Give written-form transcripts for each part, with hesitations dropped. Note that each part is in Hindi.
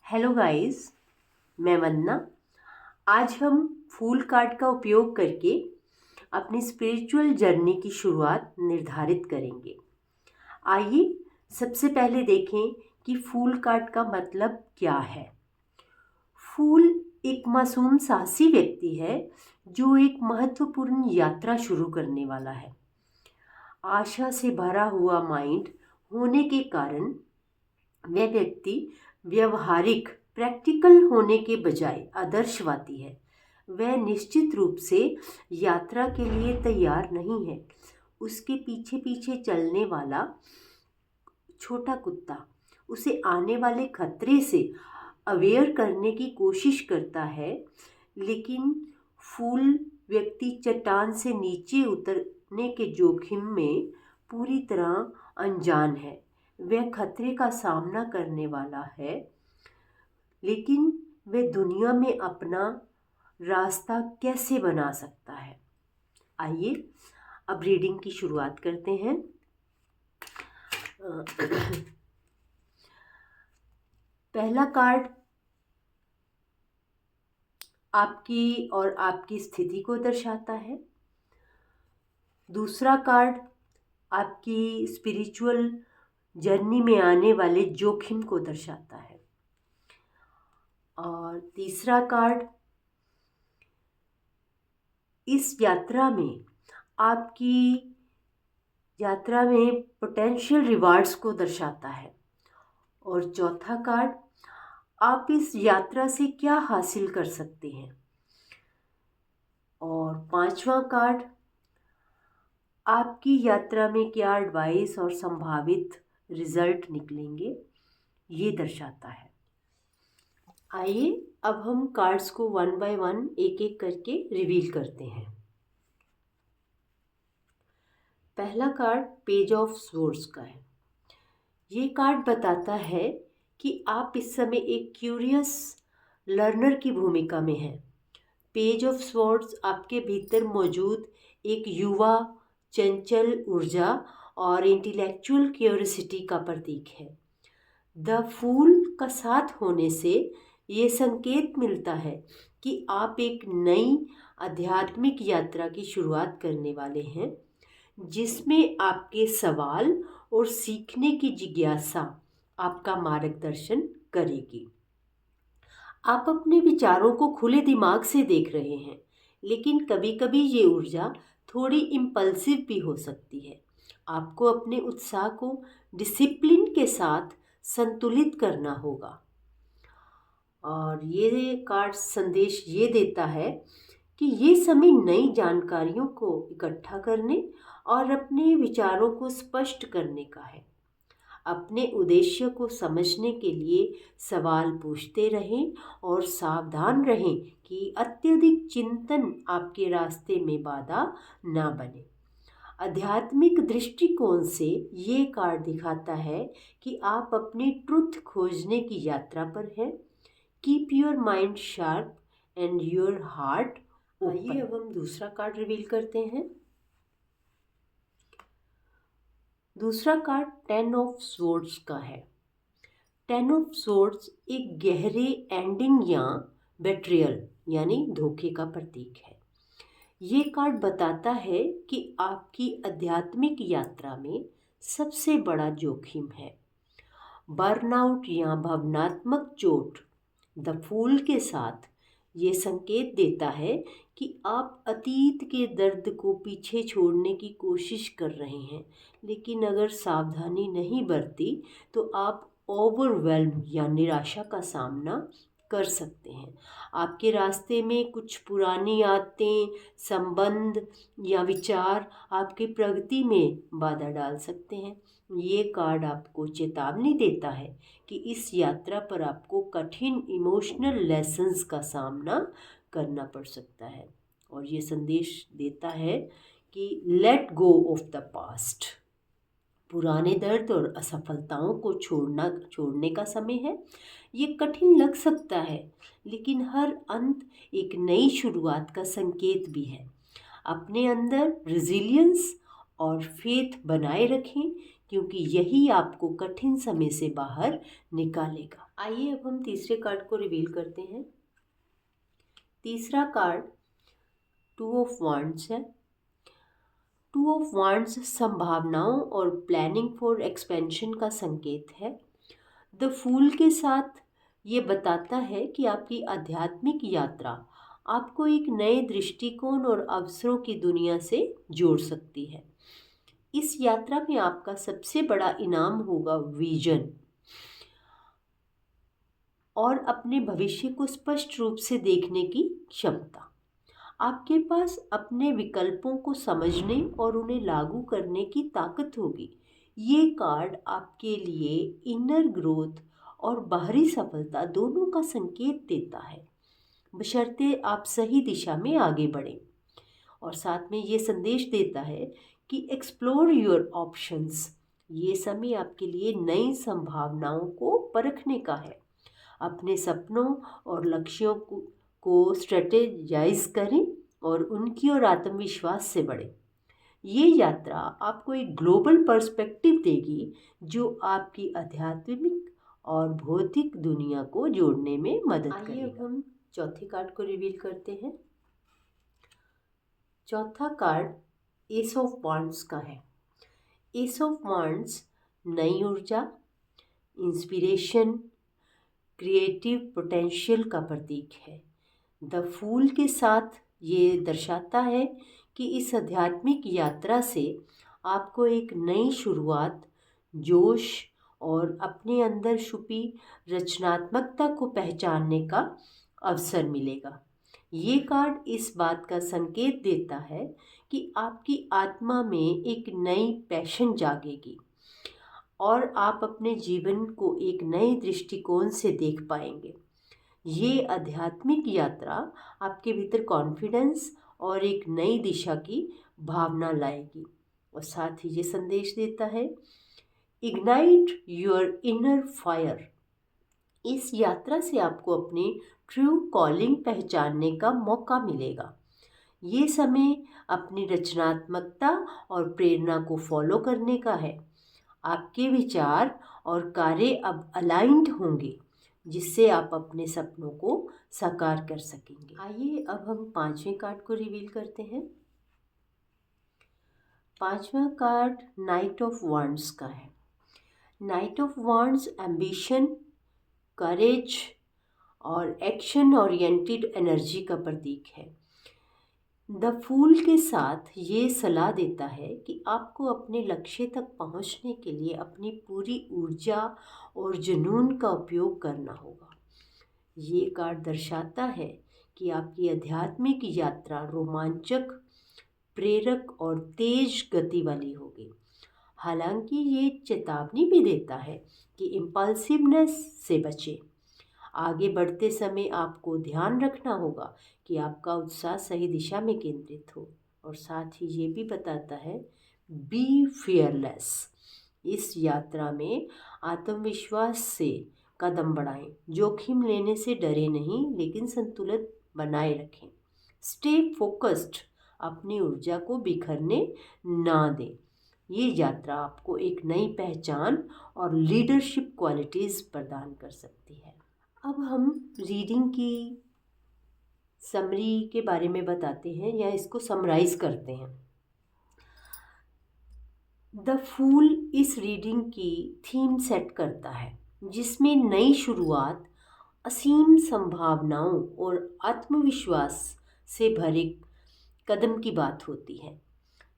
हेलो गाइस, मैं वंदना। आज हम फूल कार्ड का उपयोग करके अपनी स्पिरिचुअल जर्नी की शुरुआत निर्धारित करेंगे। आइए सबसे पहले देखें कि फूल कार्ड का मतलब क्या है। फूल एक मासूम साहसी व्यक्ति है जो एक महत्वपूर्ण यात्रा शुरू करने वाला है। आशा से भरा हुआ माइंड होने के कारण वह व्यक्ति व्यवहारिक प्रैक्टिकल होने के बजाय आदर्शवादी है। वह निश्चित रूप से यात्रा के लिए तैयार नहीं है। उसके पीछे पीछे चलने वाला छोटा कुत्ता उसे आने वाले खतरे से अवेयर करने की कोशिश करता है, लेकिन फूल व्यक्ति चट्टान से नीचे उतरने के जोखिम में पूरी तरह अनजान है। वह खतरे का सामना करने वाला है, लेकिन वह दुनिया में अपना रास्ता कैसे बना सकता है। आइए अब रीडिंग की शुरुआत करते हैं। पहला कार्ड आपकी और आपकी स्थिति को दर्शाता है। दूसरा कार्ड आपकी स्पिरिचुअल जर्नी में आने वाले जोखिम को दर्शाता है। और तीसरा कार्ड इस यात्रा में आपकी यात्रा में पोटेंशियल रिवार्ड्स को दर्शाता है। और चौथा कार्ड आप इस यात्रा से क्या हासिल कर सकते हैं। और पांचवा कार्ड आपकी यात्रा में क्या एडवाइस और संभावित रिजल्ट निकलेंगे, ये दर्शाता है। आइए अब हम कार्ड्स को वन बाय वन एक एक करके रिवील करते हैं। पहला कार्ड पेज ऑफ स्वॉर्ड्स का है। ये कार्ड बताता है कि आप इस समय एक क्यूरियस लर्नर की भूमिका में हैं। पेज ऑफ स्वॉर्ड्स आपके भीतर मौजूद एक युवा चंचल ऊर्जा और इंटेलेक्चुअल क्यूरियोसिटी का प्रतीक है। द फूल का साथ होने से ये संकेत मिलता है कि आप एक नई आध्यात्मिक यात्रा की शुरुआत करने वाले हैं, जिसमें आपके सवाल और सीखने की जिज्ञासा आपका मार्गदर्शन करेगी। आप अपने विचारों को खुले दिमाग से देख रहे हैं, लेकिन कभी कभी ये ऊर्जा थोड़ी इम्पल्सिव भी हो सकती है। आपको अपने उत्साह को डिसिप्लिन के साथ संतुलित करना होगा। और ये कार्ड संदेश ये देता है कि ये समय नई जानकारियों को इकट्ठा करने और अपने विचारों को स्पष्ट करने का है। अपने उद्देश्य को समझने के लिए सवाल पूछते रहें और सावधान रहें कि अत्यधिक चिंतन आपके रास्ते में बाधा ना बने। आध्यात्मिक दृष्टिकोण से ये कार्ड दिखाता है कि आप अपनी ट्रुथ खोजने की यात्रा पर हैं। Keep your mind sharp and your heart open. आइए अब हम दूसरा कार्ड रिवील करते हैं। दूसरा कार्ड 10 ऑफ स्वॉर्ड्स का है। 10 ऑफ स्वॉर्ड्स एक गहरे एंडिंग या बेट्रियल यानी धोखे का प्रतीक है। ये कार्ड बताता है कि आपकी आध्यात्मिक यात्रा में सबसे बड़ा जोखिम है बर्नआउट या भावनात्मक चोट। द फूल के साथ ये संकेत देता है कि आप अतीत के दर्द को पीछे छोड़ने की कोशिश कर रहे हैं, लेकिन अगर सावधानी नहीं बरती तो आप ओवरवेल्म या निराशा का सामना कर सकते हैं। आपके रास्ते में कुछ पुरानी आदतें, संबंध या विचार आपकी प्रगति में बाधा डाल सकते हैं। ये कार्ड आपको चेतावनी देता है कि इस यात्रा पर आपको कठिन इमोशनल लेसन्स का सामना करना पड़ सकता है। और ये संदेश देता है कि let go of the past. पुराने दर्द और असफलताओं को छोड़ने का समय है। ये कठिन लग सकता है, लेकिन हर अंत एक नई शुरुआत का संकेत भी है। अपने अंदर रेजिलियंस और फेथ बनाए रखें, क्योंकि यही आपको कठिन समय से बाहर निकालेगा। आइए अब हम तीसरे कार्ड को रिवील करते हैं। तीसरा कार्ड टू ऑफ वांड्स है। टू ऑफ वांड्स संभावनाओं और प्लानिंग फॉर एक्सपेंशन का संकेत है। द फूल के साथ ये बताता है कि आपकी आध्यात्मिक यात्रा आपको एक नए दृष्टिकोण और अवसरों की दुनिया से जोड़ सकती है। इस यात्रा में आपका सबसे बड़ा इनाम होगा विजन और अपने भविष्य को स्पष्ट रूप से देखने की क्षमता। आपके पास अपने विकल्पों को समझने और उन्हें लागू करने की ताकत होगी। ये कार्ड आपके लिए इनर ग्रोथ और बाहरी सफलता दोनों का संकेत देता है, बशर्ते आप सही दिशा में आगे बढ़ें। और साथ में ये संदेश देता है कि एक्सप्लोर योर ऑप्शंस। ये समय आपके लिए नई संभावनाओं को परखने का है। अपने सपनों और लक्ष्यों को स्ट्रेटेजाइज करें और उनकी ओर आत्मविश्वास से बढ़ें। ये यात्रा आपको एक ग्लोबल पर्सपेक्टिव देगी जो आपकी आध्यात्मिक और भौतिक दुनिया को जोड़ने में मदद करेगी। अब हम चौथे कार्ड को रिवील करते हैं। चौथा कार्ड एस ऑफ वांड्स का है। एस ऑफ वांड्स नई ऊर्जा, इंस्पिरेशन, क्रिएटिव पोटेंशियल का प्रतीक है। द फूल के साथ ये दर्शाता है कि इस आध्यात्मिक यात्रा से आपको एक नई शुरुआत, जोश और अपने अंदर छुपी रचनात्मकता को पहचानने का अवसर मिलेगा। ये कार्ड इस बात का संकेत देता है कि आपकी आत्मा में एक नई पैशन जागेगी और आप अपने जीवन को एक नए दृष्टिकोण से देख पाएंगे। ये आध्यात्मिक यात्रा आपके भीतर कॉन्फिडेंस और एक नई दिशा की भावना लाएगी। और साथ ही ये संदेश देता है, इग्नाइट योर इनर फायर। इस यात्रा से आपको अपनी ट्रू कॉलिंग पहचानने का मौका मिलेगा। ये समय अपनी रचनात्मकता और प्रेरणा को फॉलो करने का है। आपके विचार और कार्य अब अलाइंड होंगे, जिससे आप अपने सपनों को साकार कर सकेंगे। आइए अब हम पांचवें कार्ड को रिवील करते हैं। पांचवा कार्ड नाइट ऑफ वांड्स का है। नाइट ऑफ वांड्स एम्बिशन, करेज और एक्शन ओरिएंटेड एनर्जी का प्रतीक है। द फूल के साथ ये सलाह देता है कि आपको अपने लक्ष्य तक पहुंचने के लिए अपनी पूरी ऊर्जा और जुनून का उपयोग करना होगा। ये कार्ड दर्शाता है कि आपकी आध्यात्मिक यात्रा रोमांचक, प्रेरक और तेज गति वाली होगी। हालांकि ये चेतावनी भी देता है कि इम्पल्सिवनेस से बचें। आगे बढ़ते समय आपको ध्यान रखना होगा कि आपका उत्साह सही दिशा में केंद्रित हो। और साथ ही ये भी बताता है, बी फियरलेस। इस यात्रा में आत्मविश्वास से कदम बढ़ाएं। जोखिम लेने से डरे नहीं, लेकिन संतुलन बनाए रखें। स्टे फोकस्ड, अपनी ऊर्जा को बिखरने ना दें। ये यात्रा आपको एक नई पहचान और लीडरशिप क्वालिटीज़ प्रदान कर सकती है। अब हम रीडिंग की समरी के बारे में बताते हैं या इसको समराइज करते हैं। द फूल इस रीडिंग की थीम सेट करता है, जिसमें नई शुरुआत, असीम संभावनाओं और आत्मविश्वास से भरे कदम की बात होती है।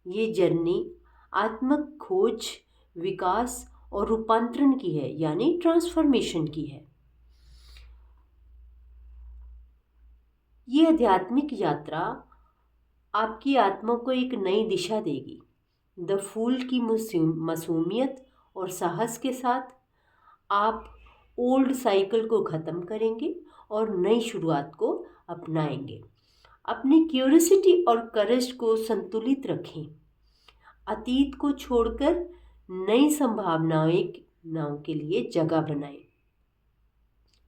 ये जर्नी आत्मक खोज, विकास और रूपांतरण की है, यानी ट्रांसफॉर्मेशन की है। ये आध्यात्मिक यात्रा आपकी आत्मा को एक नई दिशा देगी। द फूल की मासूमियत और साहस के साथ आप ओल्ड साइकिल को ख़त्म करेंगे और नई शुरुआत को अपनाएंगे। अपनी क्यूरियोसिटी और करेज को संतुलित रखें। अतीत को छोड़कर नई संभावनाओं के लिए जगह बनाएं।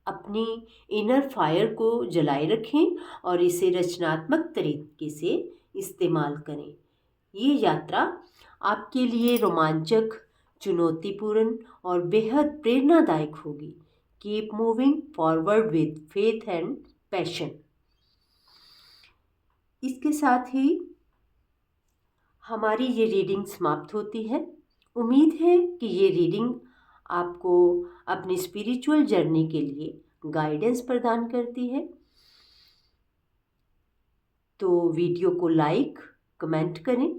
अपनी इनर फायर को जलाए रखें और इसे रचनात्मक तरीके से इस्तेमाल करें। ये यात्रा आपके लिए रोमांचक, चुनौतीपूर्ण और बेहद प्रेरणादायक होगी, keep moving forward with faith and passion. इसके साथ ही हमारी ये रीडिंग समाप्त होती है। उम्मीद है कि ये रीडिंग आपको अपनी स्पिरिचुअल जर्नी के लिए गाइडेंस प्रदान करती है। तो वीडियो को लाइक कमेंट करें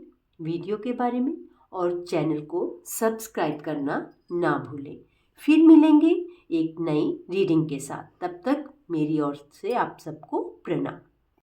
वीडियो के बारे में और चैनल को सब्सक्राइब करना ना भूलें। फिर मिलेंगे एक नई रीडिंग के साथ। तब तक मेरी ओर से आप सबको प्रणाम।